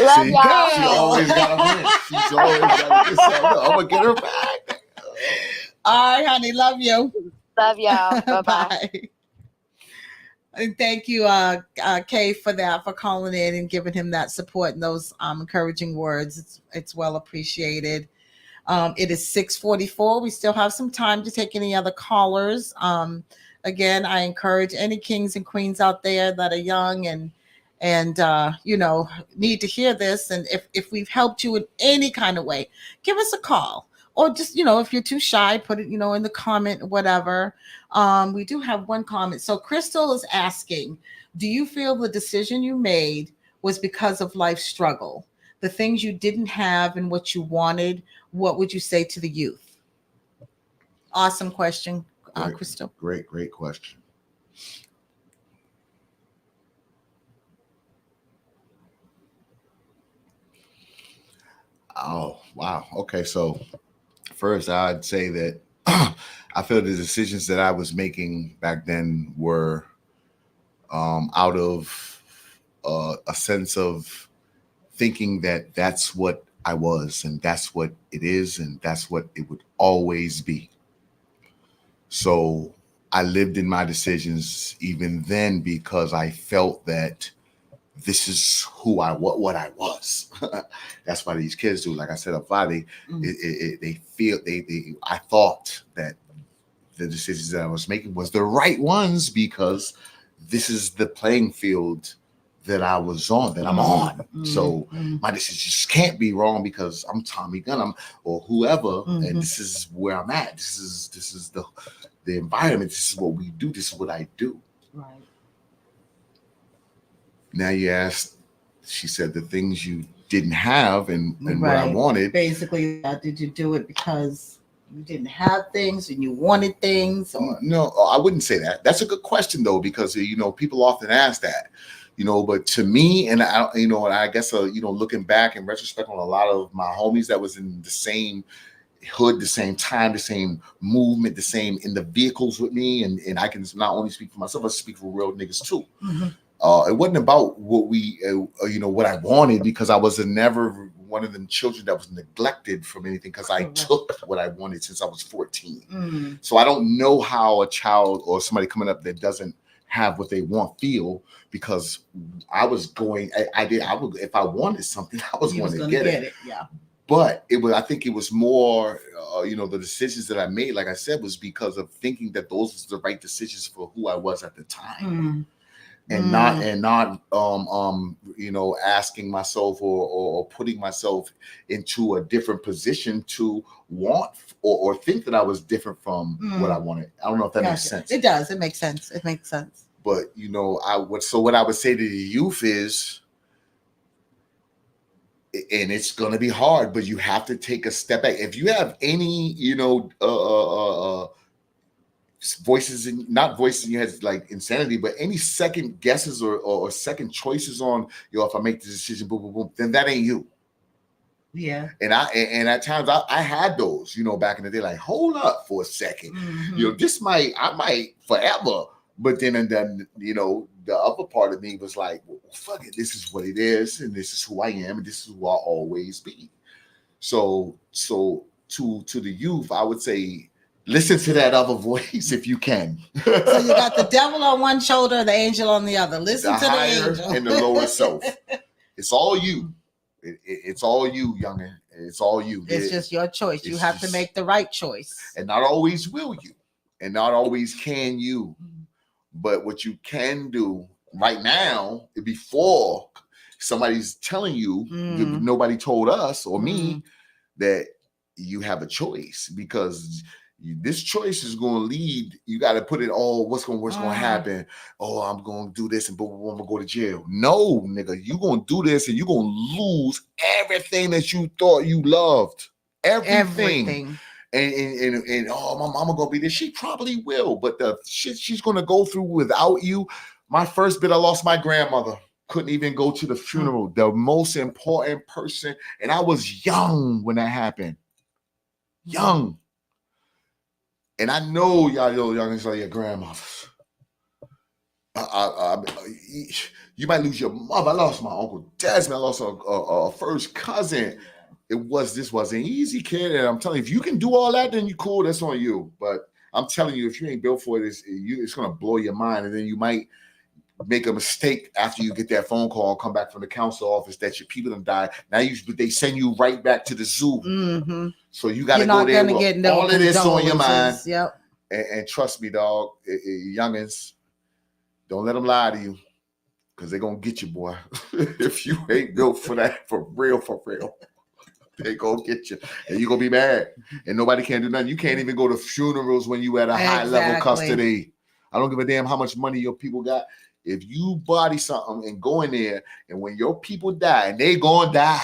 Love y'all. She always gotta win. She's always gotta get something. I'm gonna get her back. All right, honey. Love you. Love y'all. Bye-bye. Bye. And thank you, Kay, for calling in and giving him that support and those encouraging words. It's well appreciated. It is 6:44. We still have some time to take any other callers. Again, I encourage any kings and queens out there that are young and need to hear this. And if we've helped you in any kind of way, give us a call. Or just, if you're too shy, put it, in the comment, whatever. We do have one comment. So Crystal is asking, do you feel the decision you made was because of life struggle? The things you didn't have and what you wanted, what would you say to the youth? Awesome question, Crystal. Great question. Oh, wow. Okay, so first, I'd say that I feel the decisions that I was making back then were out of a sense of thinking that that's what I was and that's what it is and that's what it would always be. So I lived in my decisions even then because I felt that this is who I what I was. That's why these kids do. Like I said up front, they feel I thought that the decisions that I was making was the right ones because this is the playing field that I was on, that I'm on. So my decisions can't be wrong because I'm Tommy Gunn, or whoever, and this is where I'm at. This is the environment. This is what we do. This is what I do. Right. Now you asked, she said the things you didn't have and Right. what I wanted. Basically, did you do it because you didn't have things and you wanted things? Or No, I wouldn't say that. That's a good question though, because people often ask that. But to me, and I guess looking back in retrospect on a lot of my homies that was in the same hood, the same time, the same movement, the same in the vehicles with me, and I can not only speak for myself, I speak for real niggas too. It wasn't about what we, what I wanted, because I was never one of them children that was neglected from anything, because I took what I wanted since I was 14. So I don't know how a child or somebody coming up that doesn't have what they want feel, because I was going, I would, if I wanted something, I was going to get it. Yeah. But I think it was more, the decisions that I made, like I said, was because of thinking that those were the right decisions for who I was at the time. And not asking myself or putting myself into a different position to want or think that I was different from what I wanted. I don't know if that makes sense. It does. It makes sense. It makes sense. But what I would say to the youth is, and it's gonna be hard, but you have to take a step back. If you have any, voices not voices in your head like insanity, but any second guesses or second choices on if I make the decision, boom, boom, boom, then that ain't you. Yeah. And at times I had those, back in the day, like, hold up for a second. I might forever. But then the other part of me was like, well, fuck it, this is what it is, and this is who I am, and this is who I'll always be. So to the youth, I would say, listen to that other voice if you can. So you got the devil on one shoulder, the angel on the other. Listen to the angel and the lower self. It's all you. It's all you, youngin. It's all you. It's just your choice. You have to make the right choice. And not always will you, and not always can you. But what you can do right now, before somebody's telling you, nobody told us or me, that you have a choice, because this choice is going to lead. You got to put it all. What's going to happen? Oh, I'm going to do this and boom, boom, I'm going to go to jail. No, nigga, you going to do this and you're going to lose everything that you thought you loved. Everything. And my mama gonna be there. She probably will, but the shit she's gonna go through without you. My first bit, I lost my grandmother. Couldn't even go to the funeral. The most important person, and I was young when that happened. Young. And I know y'all young is like your grandmothers. You might lose your mother. I lost my Uncle Desmond. I lost a first cousin. This wasn't easy, kid. And I'm telling you, if you can do all that, then you cool. That's on you. But I'm telling you, if you ain't built for it, it's gonna blow your mind, and then you might make a mistake after you get that phone call and come back from the council office that your people done died. Now they send you right back to the zoo. So you got to go there with all of this on your mind. Yep. And trust me, dog, youngins, don't let them lie to you, because they're gonna get you, boy. If you ain't built for that, for real. They go get you, and you're gonna be mad, and nobody can do nothing. You can't even go to funerals when you at a high level custody. I don't give a damn how much money your people got. If you body something and go in there, and when your people die, and they gonna die,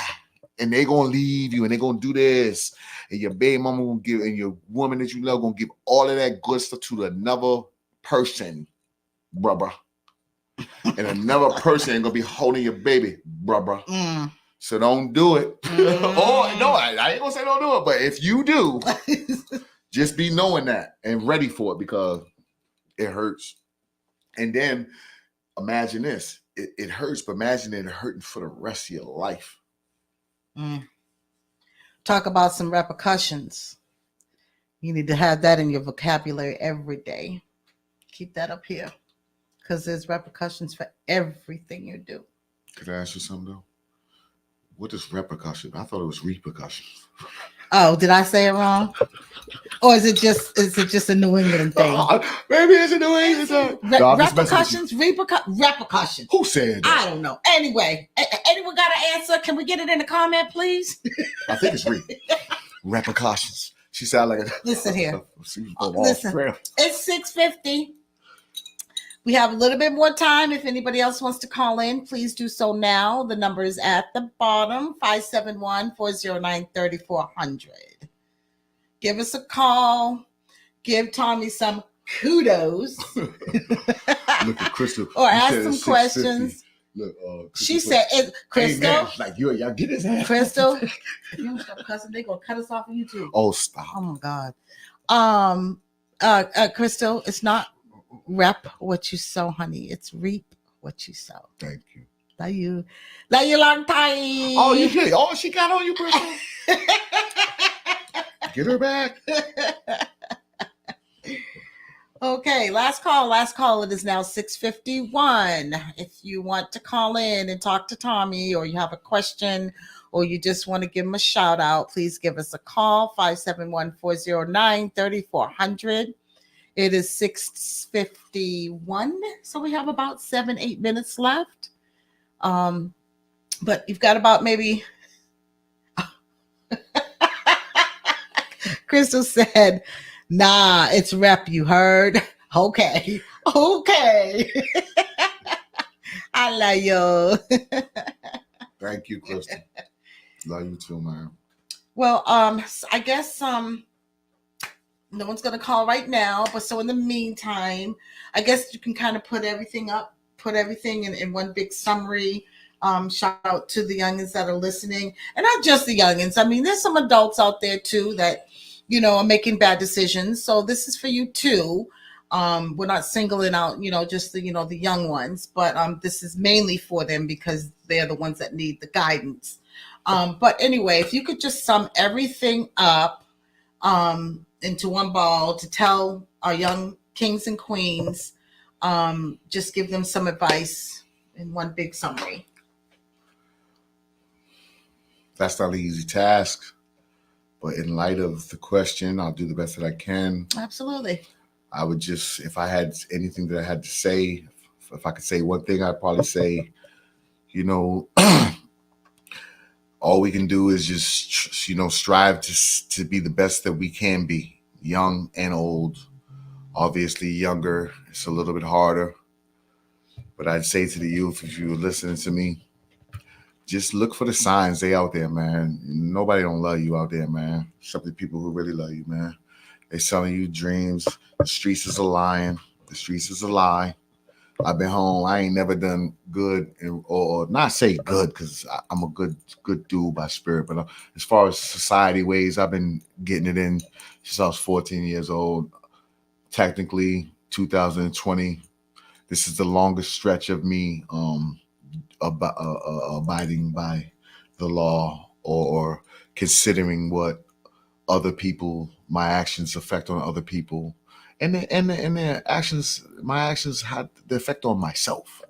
and they gonna leave you, and they gonna do this, and your baby mama gonna give, and your woman that you love gonna give all of that good stuff to another person, bruh. And another person ain't gonna be holding your baby, bruh. So don't do it. Or no, I ain't gonna say don't do it, but if you do, just be knowing that and ready for it, because it hurts. And then imagine this. It hurts, but imagine it hurting for the rest of your life. Talk about some repercussions. You need to have that in your vocabulary every day. Keep that up here, because there's repercussions for everything you do. Could I ask you something though? What is repercussion? I thought it was repercussions. Oh, did I say it wrong? Or is it just a New England thing? Maybe it's a New England thing. No, I'm just messing with you. Repercussions. Who said that? I don't know. Anyway, anyone got an answer? Can we get it in the comment, please? I think it's repercussions. She sounded like a Listen here. Listen, it's 6:50. We have a little bit more time. If anybody else wants to call in, please do so now. The number is at the bottom, 571-409-3400. Give us a call. Give Tommy some kudos. Look at Crystal. Or ask some questions. Look, she said, Crystal. Hey, like y'all get his ass. Crystal, you don't stop cussing. They're going to cut us off of YouTube. Oh, stop. Oh, my God. Crystal, it's not rep what you sow, honey. It's reap what you sow. Thank you. Love you long time. Oh, you did. Oh, she got on you, Crystal. Get her back. Okay, last call. It is now 6:51. If you want to call in and talk to Tommy, or you have a question, or you just want to give him a shout out, please give us a call, 571-409-3400. It is 6:51, so we have about 7-8 minutes left. But you've got about maybe. Crystal said, "Nah, it's rep. You heard? Okay. I love you." Thank you, Crystal. Love you too, man. Well, I guess no one's gonna call right now, but so in the meantime, I guess you can kind of put everything in one big summary. Shout out to the youngins that are listening, and not just the youngins. I mean, there's some adults out there too that, are making bad decisions. So this is for you too. We're not singling out, just the young ones, but this is mainly for them because they're the ones that need the guidance. But anyway, if you could just sum everything up into one ball to tell our young kings and queens, just give them some advice in one big summary. That's not an easy task, but in light of the question, I'll do the best that I can. Absolutely. I would just, if I had anything that I had to say, if I could say one thing, I'd probably say, all we can do is just, strive to be the best that we can be, young and old. Obviously, younger, it's a little bit harder. But I'd say to the youth, if you were listening to me, just look for the signs. They out there, man. Nobody don't love you out there, man. Except the people who really love you, man. They selling you dreams. The streets is a lying. The streets is a lie. I've been home. I ain't never done good, or not say good, because I'm a good dude by spirit. But as far as society ways, I've been getting it in since I was 14 years old. Technically, 2020. This is the longest stretch of me abiding by the law or considering what other people, my actions affect on other people, and their actions, my actions had the effect on myself.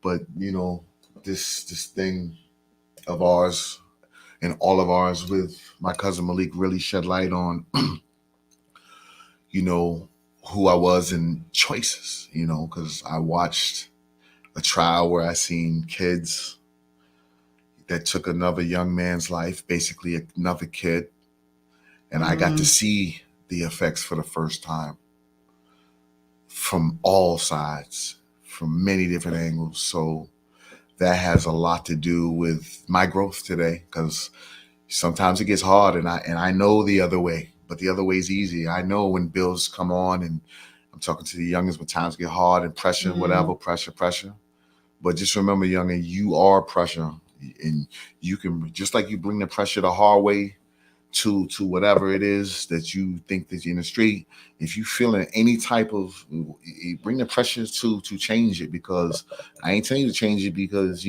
But this thing of ours and all of ours with my cousin Malik really shed light on who I was in choices, because I watched a trial where I seen kids that took another young man's life, basically another kid. And I got to see the effects for the first time from all sides, from many different angles. So that has a lot to do with my growth today, because sometimes it gets hard, and I know the other way, but the other way is easy. I know when bills come on, and I'm talking to the youngest, when times get hard and pressure, whatever, pressure. But just remember, youngin, you are pressure, and you can, just like you bring the pressure the hard way to whatever it is that you think that you're in the street. If you feeling any type of, bring the pressure to change it, because I ain't telling you to change it because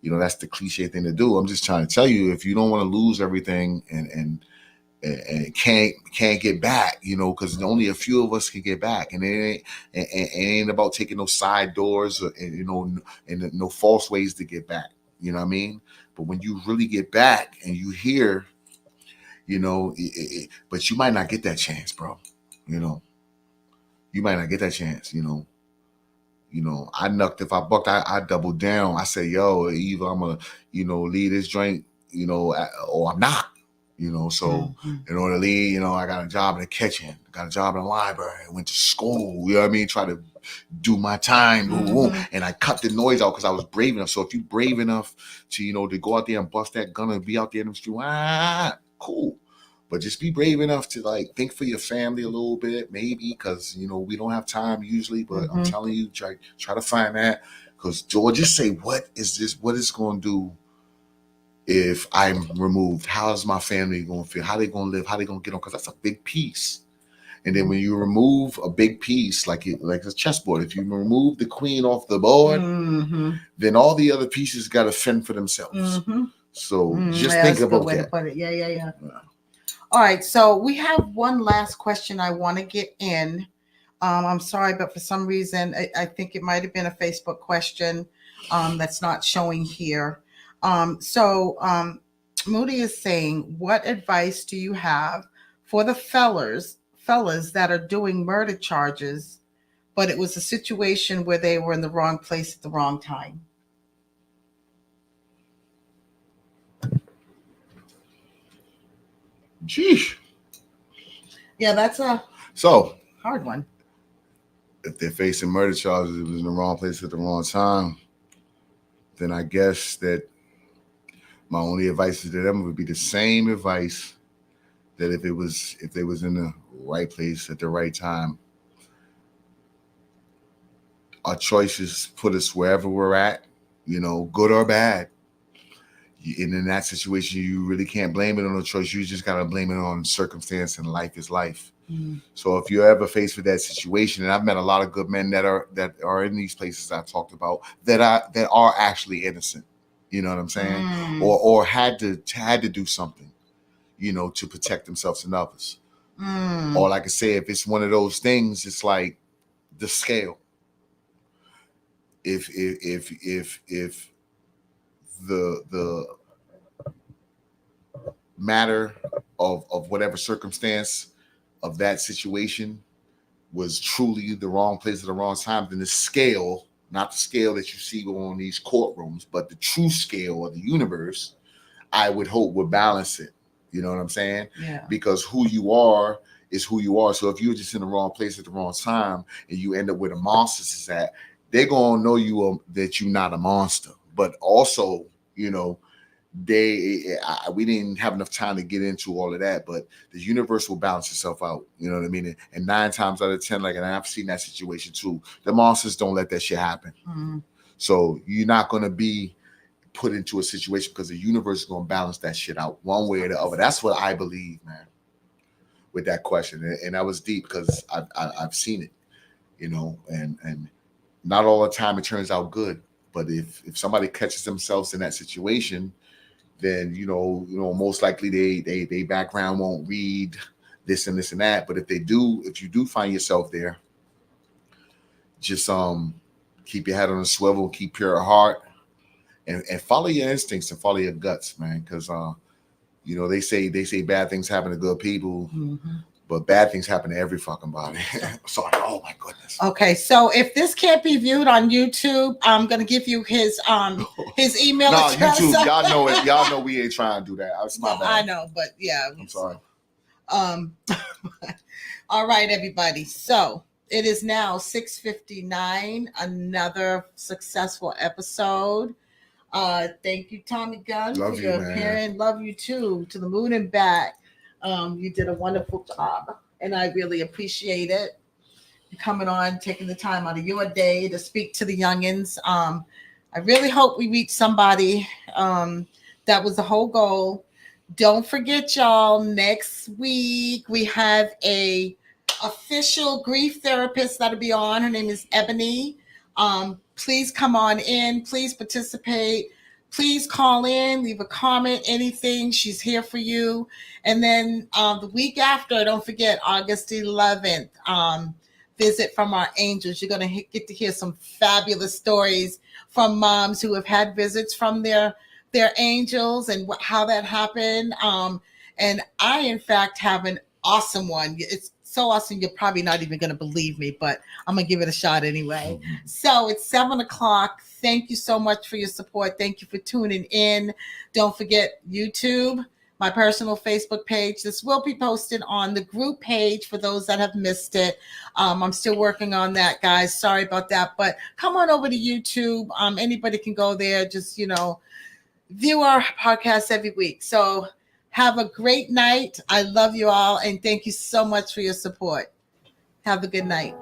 that's the cliche thing to do. I'm just trying to tell you, if you don't want to lose everything and and can't get back, because only a few of us can get back, and it ain't about taking no side doors or, and no false ways to get back. You know what I mean? But when you really get back and you hear, but you might not get that chance, bro. You might not get that chance. I knucked. If I bucked, I doubled down. I say, yo, either I'm gonna, leave this joint, or I'm not. So in order to leave, I got a job in the kitchen, got a job in the library, went to school, you know what I mean? Try to do my time, and I cut the noise out because I was brave enough. So if you brave enough to, to go out there and bust that gun and be out there in the street, cool. But just be brave enough to think for your family a little bit, maybe, because we don't have time usually. But I'm telling you, try to find that, because George, just say, what is this? What is going to do if I'm removed? How is my family going to feel? How they going to live? How they going to get on? Because that's a big piece. And then when you remove a big piece, like a chessboard, if you remove the queen off the board, then all the other pieces got to fend for themselves. So just think about that. Yeah. All right. So we have one last question I want to get in. I'm sorry, but for some reason, I think it might have been a Facebook question that's not showing here. So Moody is saying, what advice do you have for the fellas that are doing murder charges, but it was a situation where they were in the wrong place at the wrong time? Sheesh. Yeah, that's a hard one. If they're facing murder charges, it was in the wrong place at the wrong time, then I guess that my only advice to them would be the same advice that if they was in the right place at the right time. Our choices put us wherever we're at, good or bad. And in that situation, you really can't blame it on a choice. You just got to blame it on circumstance, and life is life. So if you're ever faced with that situation, and I've met a lot of good men that are in these places I talked about that are actually innocent, you know what I'm saying, or had to do something, to protect themselves and others. Or like I say, if it's one of those things, it's like the scale. If the matter of whatever circumstance of that situation was truly the wrong place at the wrong time, then the scale, not the scale that you see on these courtrooms, but the true scale of the universe, I would hope would balance it. You know what I'm saying? Yeah. Because who you are is who you are. So if you're just in the wrong place at the wrong time and you end up where the monsters is at, they're gonna know that you're not a monster. But also, we didn't have enough time to get into all of that, but the universe will balance itself out. You know what I mean? And 9 times out of 10, and I've seen that situation too, the monsters don't let that shit happen. So you're not going to be put into a situation because the universe is going to balance that shit out one way or the other. That's what I believe, man, with that question. And that was deep because I've seen it, and not all the time it turns out good. But if somebody catches themselves in that situation, then most likely they background won't read this and this and that. But if you do find yourself there, just keep your head on a swivel, keep your heart, and follow your instincts and follow your guts, man. Because they say bad things happen to good people. But bad things happen to every fucking body. Sorry. Oh my goodness. Okay, so if this can't be viewed on YouTube, I'm gonna give you his email address. YouTube, y'all know it. Y'all know we ain't trying to do that. That's my bad. I know, but yeah. I'm sorry. All right, everybody. So it is now 6:59. Another successful episode. Thank you, Tommy Gunn, Love for you, your man. appearance. Love you too. To the moon and back. You did a wonderful job, and I really appreciate it. You coming on, taking the time out of your day to speak to the youngins. I really hope we reach somebody. That was the whole goal. Don't forget, y'all, next week we have a official grief therapist that'll be on. Her name is Ebony. Please come on in. Please participate. please call in, leave a comment, anything. She's here for you. And then the week after, don't forget, August 11th, visit from our angels. You're going to get to hear some fabulous stories from moms who have had visits from their angels and how that happened. And I, in fact, have an awesome one. It's so awesome, you're probably not even going to believe me, but I'm going to give it a shot anyway. So it's 7:00. Thank you so much for your support. Thank you for tuning in. Don't forget YouTube, my personal Facebook page. This will be posted on the group page for those that have missed it. I'm still working on that, guys. Sorry about that, but come on over to YouTube. Anybody can go there. Just, view our podcast every week. So have a great night. I love you all, and thank you so much for your support. Have a good night.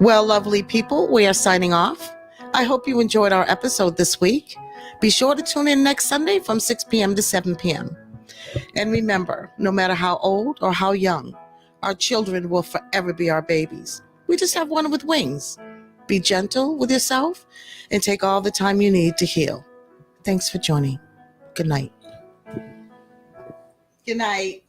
Well, lovely people, we are signing off. I hope you enjoyed our episode this week. Be sure to tune in next Sunday from 6 p.m. to 7 p.m. And remember, no matter how old or how young, our children will forever be our babies. We just have one with wings. Be gentle with yourself and take all the time you need to heal. Thanks for joining. Good night. Good night.